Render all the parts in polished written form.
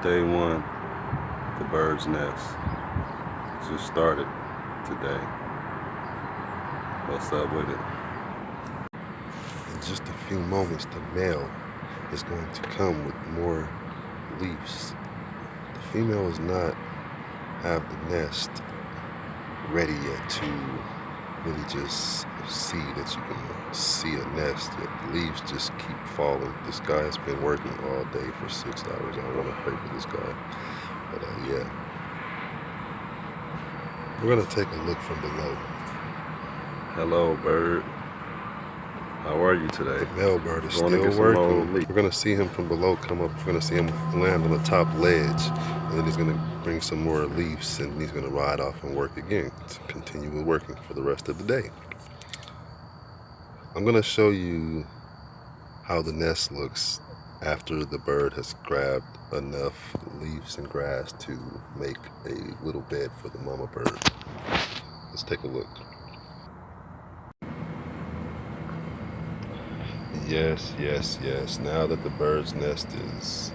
Day one, the bird's nest just started today. What's up with it? In just a few moments, the male is going to come with more leaves. The female does not have the nest ready yet to really just see that you can see a nest yet. The leaves just keep falling. This guy has been working all day for 6 hours. I want to pray for this guy. But yeah. We're going to take a look from below. Hello, bird. How are you today? The male bird is Going to still get some more working. leaves. We're going to see him from below come up. We're going to see him land on the top ledge. And then he's going to bring some more leaves and he's going to ride off and work again to continue with working for the rest of the day. I'm going to show you how the nest looks after the bird has grabbed enough leaves and grass to make a little bed for the mama bird. Let's take a look. Yes. Now that the bird's nest is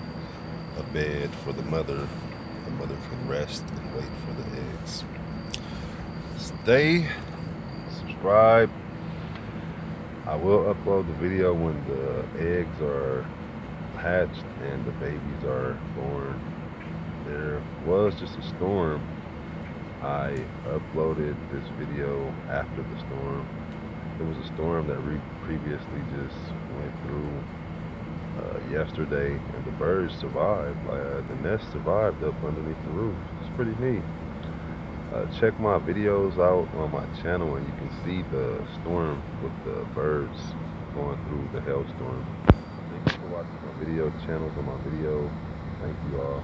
a bed for the mother can rest and wait for the eggs. Stay, subscribe. I will upload the video when the eggs are hatched and the babies are born. There was just a storm. I uploaded this video after the storm. There was a storm that previously just went through yesterday, and the birds survived. The nest survived up underneath the roof. It's pretty neat. Check my videos out on my channel and you can see the storm with the birds going through the hailstorm. Thank you for watching my video. The channel's on my video. Thank you all.